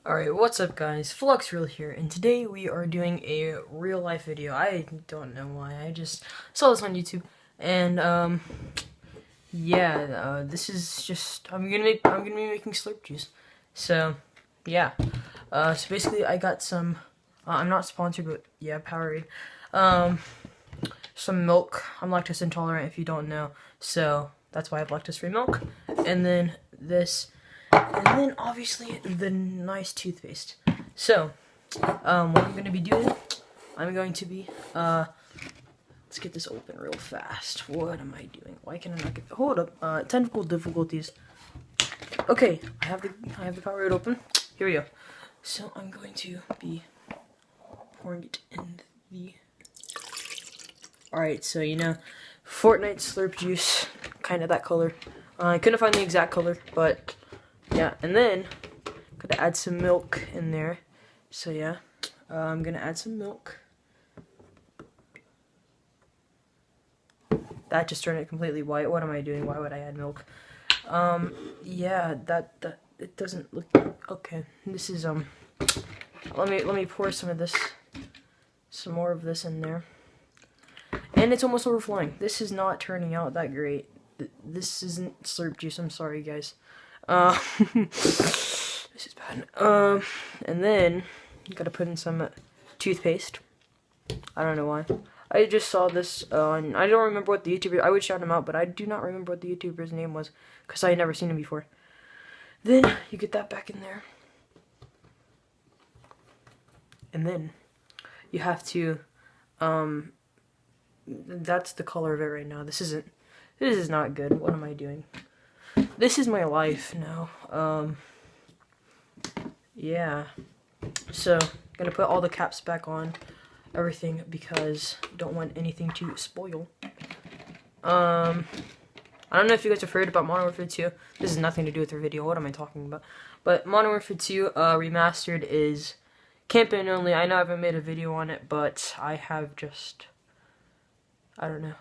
Alright, what's up guys? FluxReal here, and today we are doing a real life video. I don't know why, I just saw this on YouTube, and this is just, I'm gonna be making slurp juice. So, yeah. So basically I got some, I'm not sponsored, but yeah, Powerade. Some milk. I'm lactose intolerant if you don't know, so that's why I have lactose-free milk. And then this. And then obviously the nice toothpaste. So, what I'm gonna be doing, I'm going to be, let's get this open real fast. What am I doing? Why can I not get, hold up, technical difficulties. Okay, I have the Powerade open. Here we go. So I'm going to be pouring it in the, alright, so you know, Fortnite slurp juice, kind of that color. I couldn't find the exact color, but yeah, and then gotta add some milk in there. So yeah, I'm gonna add some milk. That just turned it completely white. What am I doing? Why would I add milk? Yeah, that it doesn't look okay. This is let me pour some of this, some more of this in there. And it's almost overflowing. This is not turning out that great. This isn't slurp juice. I'm sorry, guys. This is bad. And then you gotta put in some toothpaste. I don't know why. I just saw this on. I don't remember what the YouTuber. I would shout him out, but I do not remember what the YouTuber's name was because I had never seen him before. Then you get that back in there, and then you have to. That's the color of it right now. This isn't. This is not good. What am I doing? This is my life now. Yeah. So, gonna put all the caps back on, everything, because don't want anything to spoil. I don't know if you guys have heard about Modern Warfare 2. This has nothing to do with their video. What am I talking about? But Modern Warfare 2 Remastered is campaign only. I know I haven't made a video on it, but I have just, I don't know.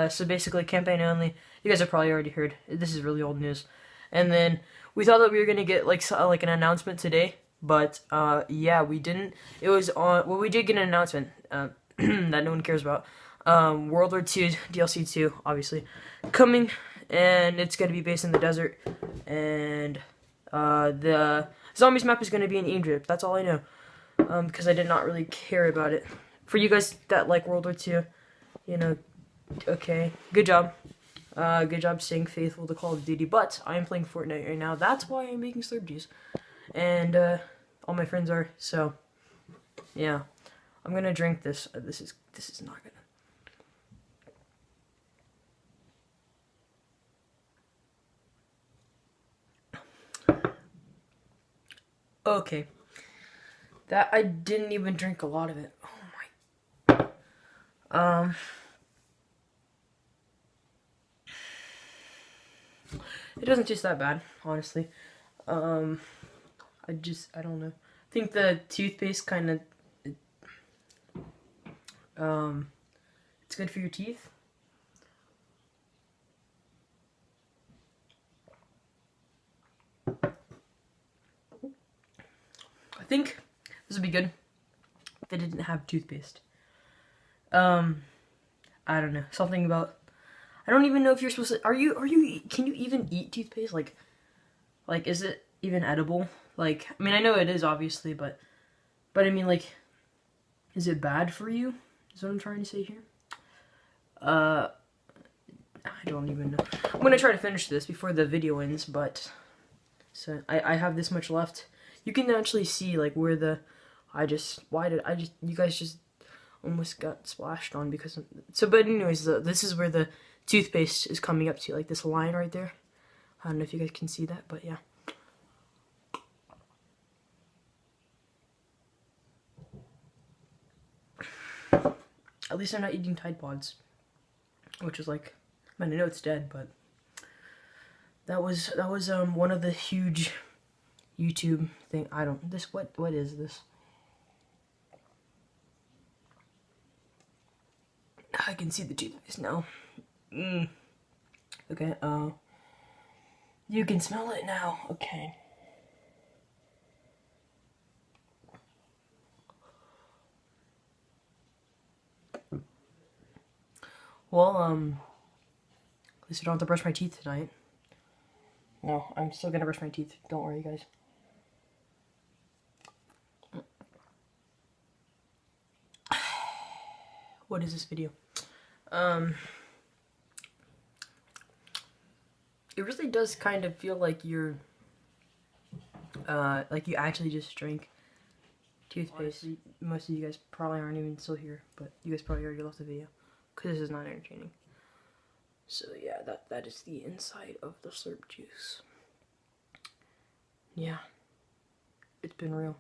So basically campaign only. You guys have probably already heard. This is really old news. And then we thought that we were gonna get like an announcement today, but yeah, we didn't. It was on. Well, we did get an announcement that no one cares about. World War II DLC 2, obviously, coming, and it's gonna be based in the desert, and the zombies map is gonna be in Egypt. That's all I know, because I did not really care about it. For you guys that like World War II, you know. Okay, good job. Good job staying faithful to Call of Duty, but I am playing Fortnite right now. That's why I'm making slurp juice. And, all my friends are, so, yeah. I'm gonna drink this. This is not gonna... Okay. That, I didn't even drink a lot of it. Oh my... It doesn't taste that bad, honestly. I don't know. I think the toothpaste kind of, it's good for your teeth. I think this would be good if it didn't have toothpaste. I don't know. Something about, I don't even know if you're supposed to, can you even eat toothpaste? Like, is it even edible? Like, I mean, I know it is, obviously, but I mean, like, is it bad for you? Is what I'm trying to say here? I don't even know. I'm gonna try to finish this before the video ends, but, so, I have this much left. You can actually see, like, where the, you guys just almost got splashed on because of, so, but anyways, this is where the toothpaste is coming up to, like this line right there. I don't know if you guys can see that, but yeah. At least I'm not eating Tide Pods, which is like, I mean, I know it's dead, but that was one of the huge YouTube thing. I don't, what is this? I can see the toothpaste now. Okay, you can smell it now. Okay. Well, at least I don't have to brush my teeth tonight. No, I'm still gonna brush my teeth. Don't worry, guys. What is this video? It really does kind of feel like you're, like you actually just drank toothpaste. Honestly, most of you guys probably aren't even still here, but you guys probably already left the video, because this is not entertaining. So yeah, that is the inside of the slurp juice. Yeah, it's been real.